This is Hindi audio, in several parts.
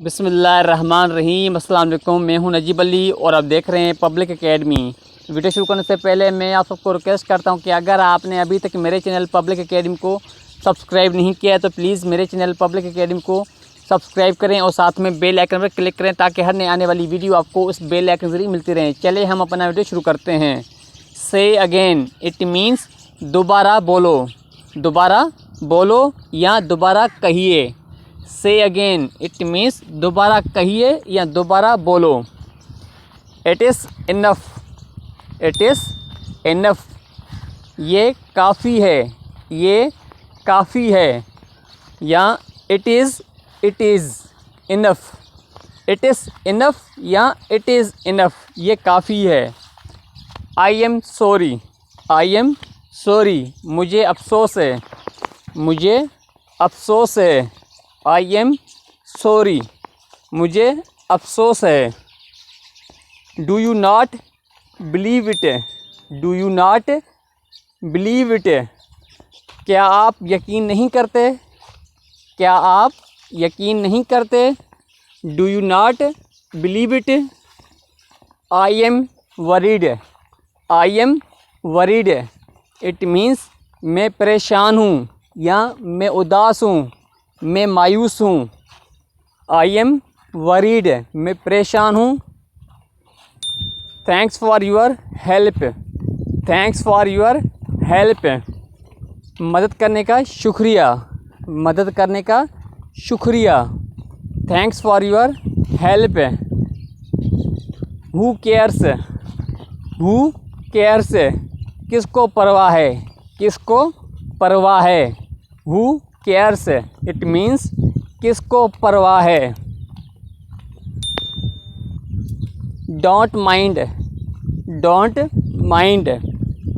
बिस्मिल्लाहिर्रहमानिर्रहीम। अस्सलाम वालेकुम। मैं हूं नजीब अली और आप देख रहे हैं पब्लिक एकेडमी। वीडियो शुरू करने से पहले मैं आप सबको रिक्वेस्ट करता हूं कि अगर आपने अभी तक मेरे चैनल पब्लिक एकेडमी को सब्सक्राइब नहीं किया है तो प्लीज़ मेरे चैनल पब्लिक एकेडमी को सब्सक्राइब करें और साथ में बेल आइकन पर क्लिक करें ताकि हर नई आने वाली वीडियो आपको उस बेल आइकन जरिए मिलती रहे। चलिए हम अपना वीडियो शुरू करते हैं। से अगेन इट मीन्स दोबारा बोलो, दोबारा बोलो या दोबारा कहिए। से अगेन इट मीन्स दोबारा कहिए या दोबारा बोलो। It is enough, it is enough, ये काफ़ी है, ये काफ़ी है। या it is enough, it is enough या इट इज़ इनफ, ये काफ़ी है। I am sorry, I am sorry, मुझे अफसोस है, मुझे अफसोस है। आई एम सॉरी, मुझे अफसोस है। Do you not believe it, do you not believe it, क्या आप यकीन नहीं करते, क्या आप यकीन नहीं करते। Do you not believe it. I am worried, I am worried, it means मैं परेशान हूँ या मैं उदास हूँ, मैं मायूस हूँ। आई एम वरीड, मैं परेशान हूँ। Thanks for your help, thanks for your help, मदद करने का शुक्रिया, मदद करने का शुक्रिया। Thanks for your help. Who cares, who cares, किसको परवाह है, किसको परवाह है। हु केयर्स, इट मीन्स किसको परवाह है। डोंट माइंड, डोंट माइंड,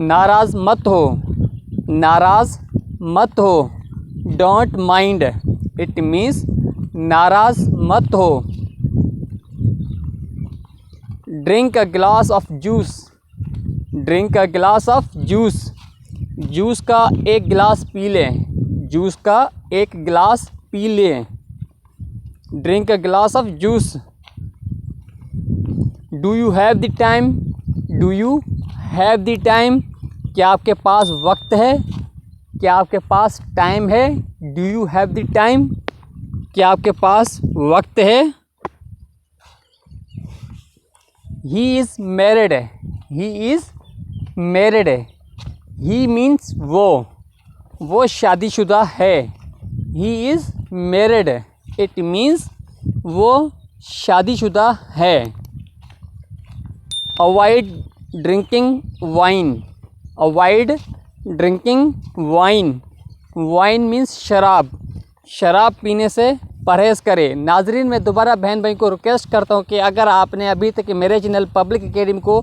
नाराज़ मत हो, नाराज़ मत हो। डोंट माइंड, इट मीन्स नाराज़ मत हो। Drink a glass of juice, drink a glass of juice, juice का एक गिलास पी लें, जूस का एक गिलास पी लें। Drink a glass of juice. Do you have the time, do you have the time, क्या आपके पास वक्त है, क्या आपके पास टाइम है। Do you have the time, क्या आपके पास वक्त है। He is married, he is married, he means वो शादीशुदा है। He is married, it means वो शादीशुदा है। Avoid drinking wine, avoid drinking wine, wine means शराब, शराब पीने से परहेज़ करें। नाजरीन, मैं दोबारा बहन भाई को रिक्वेस्ट करता हूं कि अगर आपने अभी तक मेरे चैनल पब्लिक एकेडमी को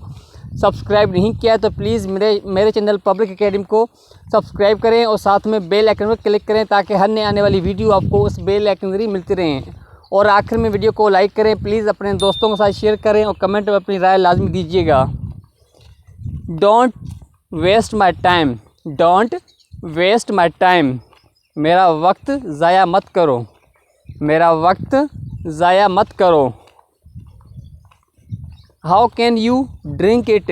सब्सक्राइब नहीं किया है तो प्लीज़ मेरे चैनल पब्लिक एकेडमी को सब्सक्राइब करें और साथ में बेल आइकन पर क्लिक करें ताकि हर नई आने वाली वीडियो आपको उस बेल आइकन जरिए मिलती रहें। और आखिर में वीडियो को लाइक करें, प्लीज़ अपने दोस्तों के साथ शेयर करें और कमेंट में अपनी राय लाजमी दीजिएगा। Don't waste my time, don't waste my time, मेरा वक्त ज़ाया मत करो, मेरा वक्त ज़ाया मत करो। How can you drink it,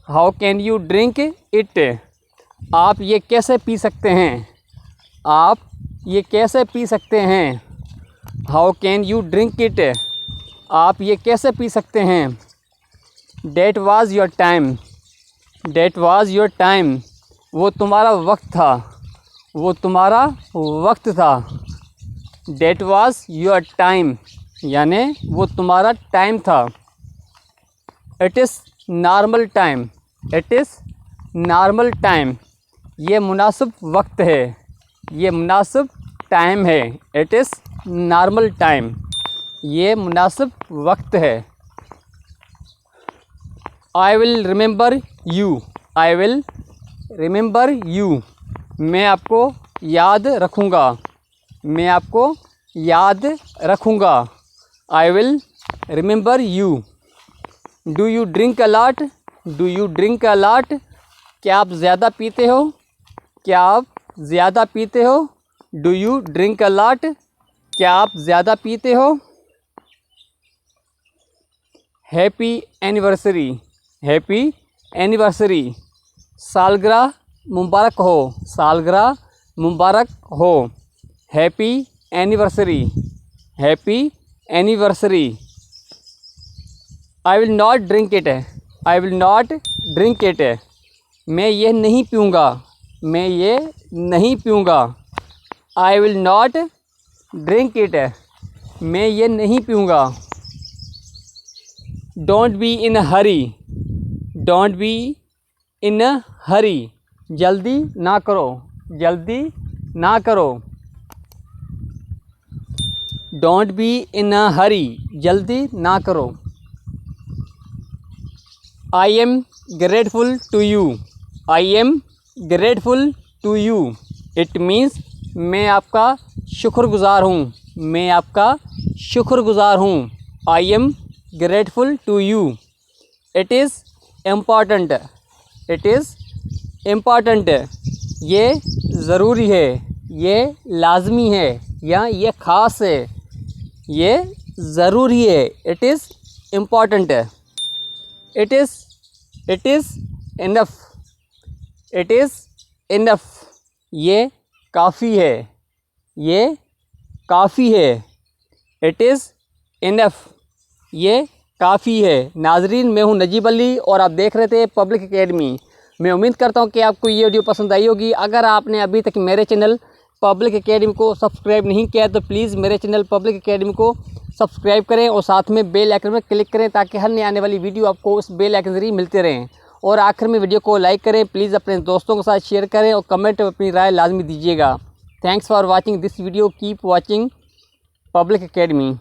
how can you drink it, आप ये कैसे पी सकते हैं, आप ये कैसे पी सकते हैं। How can you drink it, आप ये कैसे पी सकते हैं। That was your time, that was your time, वो तुम्हारा वक्त था, वो तुम्हारा वक्त था। डेट वाज योर टाइम, यानी वो तुम्हारा टाइम था। It is normal time, it is normal time, ये मुनासिब वक्त है, ये मुनासिब टाइम है। इट इज़ नॉर्मल टाइम, ये मुनासिब वक्त है। I will remember you, I will remember you, मैं आपको याद रखूँगा, मैं आपको याद रखूँगा। I will remember you. Do you drink a lot, do you drink a lot, क्या आप ज़्यादा पीते हो, क्या आप ज़्यादा पीते हो। Do you drink a lot, क्या आप ज़्यादा पीते हो? Happy anniversary, happy anniversary. सालगिरह मुबारक हो, सालगिरह मुबारक हो। Happy anniversary, happy anniversary. I will not drink it, I will not drink it. मैं ये नहीं पीऊँगा, मैं ये नहीं पीऊँगा। I will not drink it, मैं ये नहीं पीऊँगा। Don't be in a hurry, don't be in a hurry. जल्दी ना करो, जल्दी ना करो। Don't be in a hurry, जल्दी ना करो। I am grateful to you, I am grateful to you. It means मैं आपका शुक्रगुज़ार हूँ, मैं आपका शुक्रगुज़ार हूँ। I am grateful to you. It is important, it is important. ये ज़रूरी है, ये लाजमी है या ये ख़ास है, ये ज़रूरी है। It is important. It is enough, it is enough. ये काफ़ी है, ये काफ़ी है। इट इज़ इनफ, ये काफ़ी है। नाजरीन, मैं हूं नजीब अली और आप देख रहे थे पब्लिक एकेडमी। मैं उम्मीद करता हूं कि आपको ये वीडियो पसंद आई होगी। अगर आपने अभी तक मेरे चैनल पब्लिक एकेडमी को सब्सक्राइब नहीं किया तो प्लीज़ मेरे चैनल पब्लिक एकेडमी को सब्सक्राइब करें और साथ में बेल आइकन में क्लिक करें ताकि हर नई आने वाली वीडियो आपको उस बेल आइकन जरिए मिलते रहें। और आखिर में वीडियो को लाइक करें, प्लीज़ अपने दोस्तों के साथ शेयर करें और कमेंट में अपनी राय लाजमी दीजिएगा। Thanks for watching this video. Keep watching public academy.